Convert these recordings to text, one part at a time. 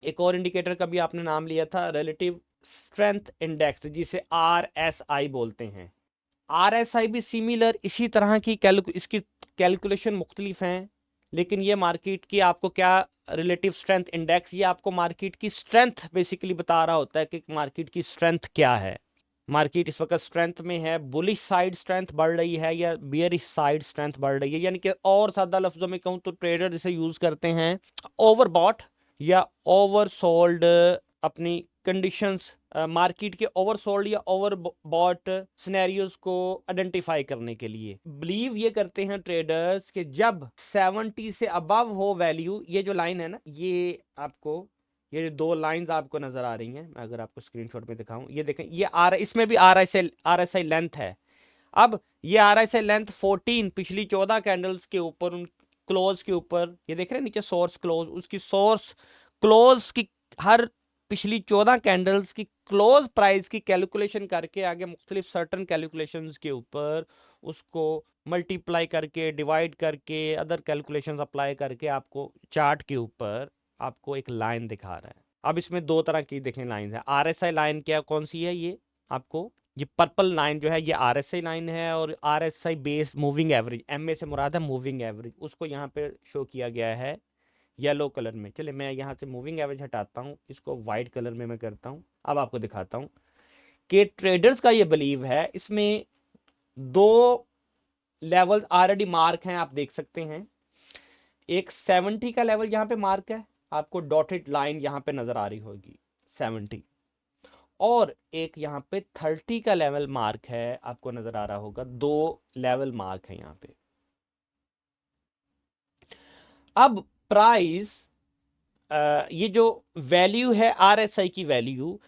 एक और इंडिकेटर का भी आपने नाम लिया था, रिलेटिव स्ट्रेंथ इंडेक्स, जिसे RSI बोलते हैं। RSI भी सिमिलर इसी तरह की इसकी कैलकुलेशन मुख्तलिफ हैं, लेकिन ये मार्केट की आपको क्या, रिलेटिव स्ट्रेंथ इंडेक्स, ये आपको मार्केट की स्ट्रेंथ बेसिकली बता रहा होता है कि मार्केट की स्ट्रेंथ क्या है। मार्केट इस वक्त स्ट्रेंथ में है, बुलिश साइड स्ट्रेंथ बढ़ रही है या बियरिश साइड स्ट्रेंथ बढ़ रही है, यानी कि और सादा लफ्जों में कहूं तो ट्रेडर इसे यूज करते हैं ओवरबॉट या ओवरसोल्ड अपनी कंडीशंस, मार्केट के ओवरसोल्ड या ओवरबॉट सिनेरियोज को आइडेंटिफाई करने के लिए बिलीव ये करते हैं ट्रेडर्स कि जब 70 से अबव हो वैल्यू, ये जो लाइन है ना, ये आपको, ये दो लाइंस आपको नजर आ रही हैं, मैं अगर आपको स्क्रीनशॉट में दिखाऊं, ये देखें, ये इसमें भी RSI लेंथ है। अब ये RSI लेंथ 14 पिछली 14 कैंडल्स के ऊपर, उन क्लोज के ऊपर, ये देख रहे हैं नीचे सोर्स क्लोज, उसकी सोर्स क्लोज की हर पिछली 14 कैंडल्स की क्लोज प्राइस की कैलकुलेशन करके आगे मुख्तलिफ सर्टन कैलकुलेशंस के ऊपर उसको मल्टीप्लाई करके, डिवाइड करके, अदर कैलकुलेशंस अप्लाई करके आपको चार्ट के ऊपर आपको एक लाइन दिखा रहा है। अब इसमें दो तरह की देखें लाइन है। RSI लाइन क्या कौन सी है, ये आपको, ये पर्पल लाइन जो है ये RSI लाइन है, और RSI based moving average, MA से मुराद है मूविंग एवरेज, उसको यहाँ पे शो किया गया है येलो कलर में। चले मैं यहाँ से मूविंग एवरेज हटाता हूँ, इसको वाइट कलर में मैं करता हूँ। अब आपको दिखाता हूँ कि ट्रेडर्स का ये बिलीव है, इसमें दो लेवल ऑलरेडी मार्क हैं, आप देख सकते हैं। एक 70 का लेवल यहाँ पे मार्क है, आपको डॉटेड लाइन यहाँ पे नजर आ रही होगी 70, और एक यहाँ पे 30 का लेवल मार्क है, आपको नजर आ रहा होगा, दो लेवल मार्क है यहाँ पे। अब प्राइस, ये जो वैल्यू है RSI की वैल्यू,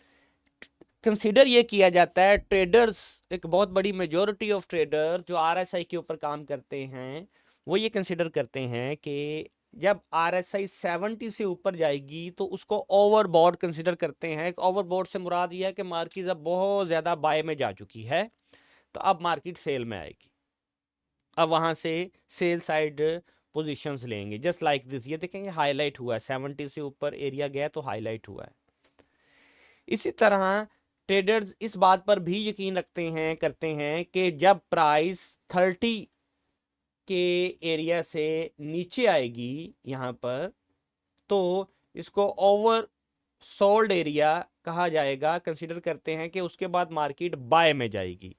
कंसीडर ये किया जाता है, ट्रेडर्स, एक बहुत बड़ी मेजॉरिटी ऑफ ट्रेडर जो RSI के ऊपर काम करते हैं, वो ये कंसीडर करते हैं कि जब RSI 70 से ऊपर जाएगी तो उसको ओवरबॉट कंसीडर करते हैं। ओवरबॉट से मुराद ये है कि मार्केट अब बहुत ज़्यादा बाय में जा चुकी है, तो अब मार्केट सेल में आएगी, अब वहां से सेल साइड पोजीशंस लेंगे, जस्ट लाइक दिस। ये देखेंगे हाईलाइट हुआ है, 70 से ऊपर एरिया गया तो हाईलाइट हुआ है। इसी तरह ट्रेडर्स इस बात पर भी यकीन रखते हैं, करते हैं कि जब प्राइस 30 के एरिया से नीचे आएगी यहाँ पर, तो इसको ओवर सोल्ड एरिया कहा जाएगा, कंसीडर करते हैं कि उसके बाद मार्केट बाय में जाएगी।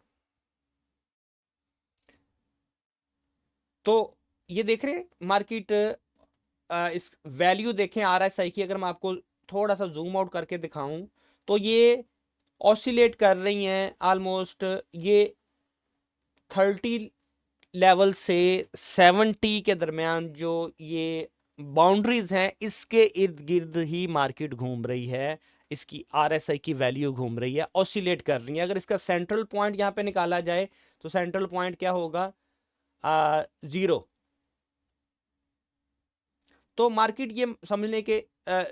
तो ये देख रहे हैं मार्केट, इस वैल्यू देखें RSI की, अगर मैं आपको थोड़ा सा जूम आउट करके दिखाऊं तो ये ऑसिलेट कर रही हैं ऑलमोस्ट, ये 30 लेवल से 70 के दरमियान जो ये बाउंड्रीज हैं, इसके इर्द गिर्द ही मार्केट घूम रही है, इसकी RSI की वैल्यू घूम रही है, ऑसिलेट कर रही है। अगर इसका सेंट्रल पॉइंट यहाँ पे निकाला जाए तो सेंट्रल पॉइंट क्या होगा, 0। तो मार्केट ये समझने के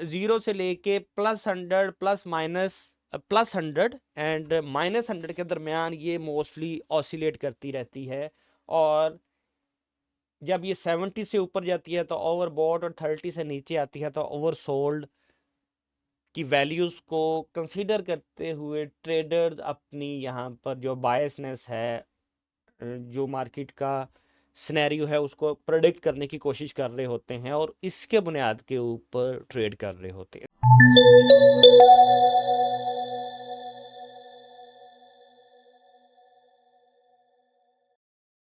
0 से लेके +100 +100 एंड -100 के दरमियान ये मोस्टली ऑसिलेट करती रहती है, और जब ये 70 से ऊपर जाती है तो ओवरबॉट, और 30 से नीचे आती है तो ओवरसोल्ड की वैल्यूज को कंसीडर करते हुए ट्रेडर्स अपनी यहाँ पर जो बायसनेस है, जो मार्केट का सिनेरियो है, उसको प्रेडिक्ट करने की कोशिश कर रहे होते हैं, और इसके बुनियाद के ऊपर ट्रेड कर रहे होते हैं।